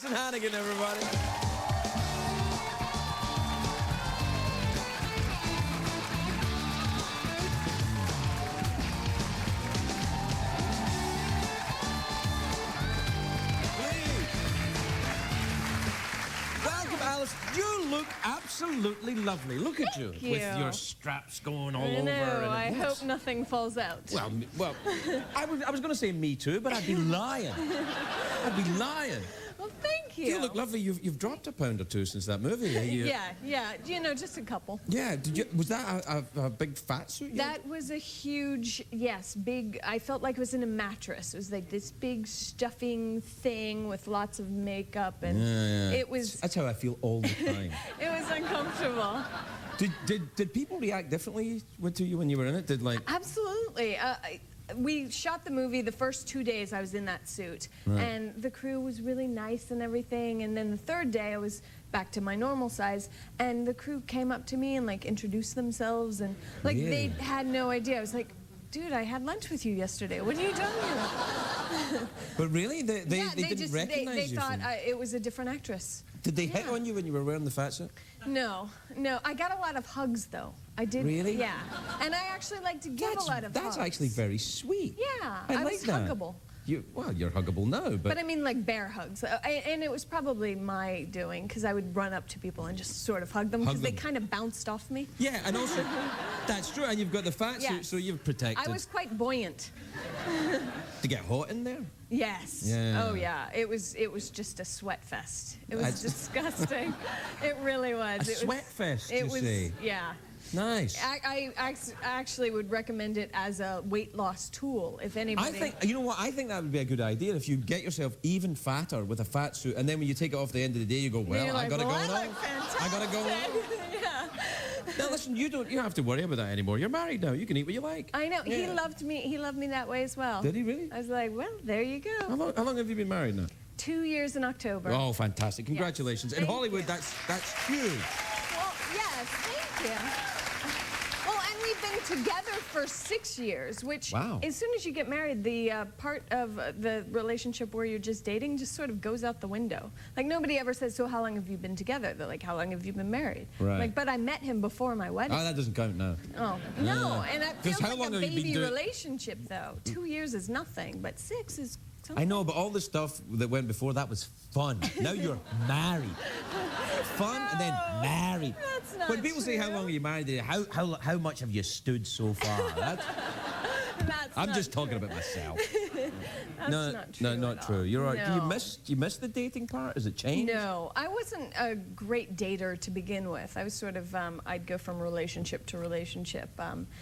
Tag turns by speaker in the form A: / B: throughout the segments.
A: Alyson Hannigan, everybody. Welcome, Alice. You look absolutely lovely. Look at you.
B: Thank you.
A: With your straps going all
B: I
A: over.
B: know. I hope nothing falls out.
A: Well, I was going to say me too, but I'd be lying. I'd be lying.
B: Well, thank you.
A: You look lovely. You've dropped a pound or two since that movie.
B: Yeah. You know, just a couple.
A: Yeah. Was that a big fat suit?
B: That was a huge, yes, big. I felt like it was in a mattress. It was like this big stuffing thing with lots of makeup, and it was.
A: That's how I feel all the time.
B: It was uncomfortable.
A: Did people react differently to you when you were in it?
B: Absolutely. We shot the movie the first 2 days I was in that suit, and the crew was really nice and everything, and then the third day I was back to my normal size, and the crew came up to me and like introduced themselves, and like they had no idea. I was like, dude, I had lunch with you yesterday. What are you doing here?
A: But really? They didn't recognize you?
B: They thought it was a different actress.
A: Did they hit on you when you were wearing the fat suit?
B: No. I got a lot of hugs, though. I did.
A: Really?
B: Yeah. And I actually like to give a lot of hugs.
A: That's actually very sweet.
B: Yeah.
A: I like
B: was
A: that.
B: huggable.
A: Well, you're huggable now, but
B: I mean like bear hugs. And it was probably my doing, because I would run up to people and just sort of hug them, because they kind of bounced off me.
A: Yeah, and also, that's true, and you've got the fat suit, so you're protected.
B: I was quite buoyant.
A: To get hot in there?
B: Yes.
A: Yeah.
B: Oh, yeah. It was just a sweat fest. It was disgusting. It really was.
A: A sweat fest, you say?
B: Yeah.
A: Nice.
B: I actually would recommend it as a weight loss tool, if anybody.
A: You know what? I think that would be a good idea if you get yourself even fatter with a fat suit, and then when you take it off at the end of the day, you go, well, I gotta go on. I gotta go on.
B: Yeah.
A: Now listen, you don't have to worry about that anymore. You're married now. You can eat what you like.
B: I know. Yeah. He loved me. He loved me that way as well.
A: Did he really?
B: I was like, well, there you go.
A: How long have you been married now?
B: 2 years in October.
A: Oh, fantastic! Congratulations.
B: Yes.
A: In Hollywood, that's huge.
B: Well, yes, thank you. Well, and we've been together for 6 years, which as soon as you get married, the part of the relationship where you're just dating just sort of goes out the window. Like, nobody ever says, so how long have you been together? They're like, how long have you been married?
A: Right.
B: Like, but I met him before my wedding.
A: Oh, that doesn't count now.
B: Oh, no. And it feels
A: how
B: like
A: long
B: a
A: have you been
B: baby relationship, though. 2 years is nothing, but 6 is something.
A: I know, but all the stuff that went before that was fun. Now you're married. Fun and then married.
B: That's not
A: When people say how long are you married, how much have you stood so far? I'm just talking about myself.
B: That's
A: not true. You're right.
B: No.
A: Do you miss the dating part? Has it changed?
B: No, I wasn't a great dater to begin with. I was sort of, I'd go from relationship to relationship.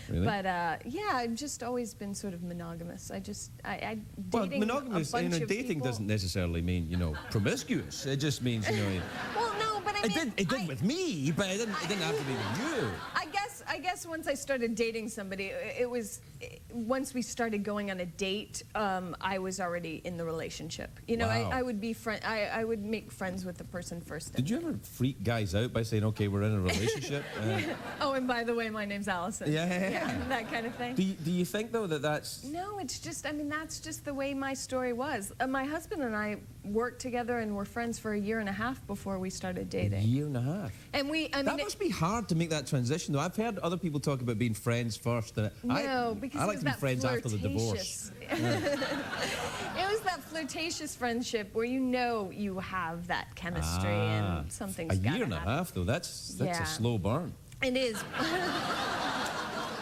A: Really?
B: But yeah, I've just always been sort of monogamous.
A: Well, monogamous, dating doesn't necessarily mean, promiscuous. It just means,
B: Well, no, but I mean...
A: It did with me, but it didn't have to be with you.
B: I guess once I started dating somebody, it was once we started going on a date, I was already in the relationship.
A: Wow.
B: I would be I would make friends with the person first.
A: Did you ever freak guys out by saying, okay, we're in a relationship?
B: Oh, and by the way, my name's Alyson.
A: Yeah.
B: That kind of thing.
A: Do you think, though, that's...
B: No, it's just, I mean, that's just the way my story was. My husband and I worked together and were friends for 1.5 years before we started dating.
A: 1.5 years?
B: And
A: that must be hard to make that transition, though. I've heard other people talk about being friends first.
B: Because
A: I like to be friends after the divorce.
B: It was that flirtatious friendship where you have that chemistry and something's gotta happen.
A: 1.5 years, though. That's a slow burn.
B: It is.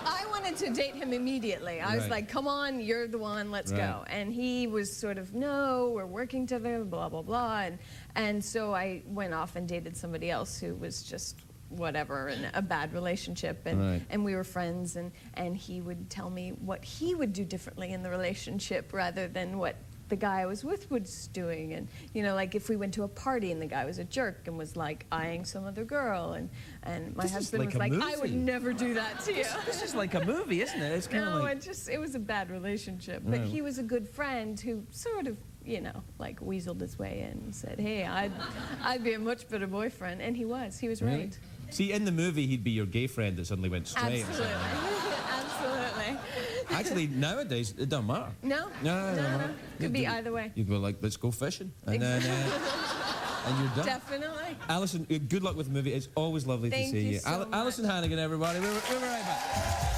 B: I wanted to date him immediately. I was like, come on, you're the one, let's go. And he was sort of, no, we're working together, blah, blah, blah. And so I went off and dated somebody else who was just whatever, in a bad relationship. And we were friends, and he would tell me what he would do differently in the relationship rather than what the guy I was with was doing. And like if we went to a party and the guy was a jerk and was like eyeing some other girl, and my husband was like, I would never do that to you.
A: This is like a movie, isn't it? It's kind of like...
B: it was a bad relationship. But he was a good friend who sort of, like weaseled his way in and said, hey, I'd be a much better boyfriend. And he was right.
A: See, in the movie, he'd be your gay friend that suddenly went straight.
B: Absolutely. Absolutely.
A: Actually, nowadays, it doesn't matter.
B: No. Could be either way.
A: You go like, let's go fishing. And then... and you're done.
B: Definitely.
A: Alyson, good luck with the movie. It's always lovely to see you.
B: Thank you so much.
A: Alyson Hannigan, everybody. We're right back.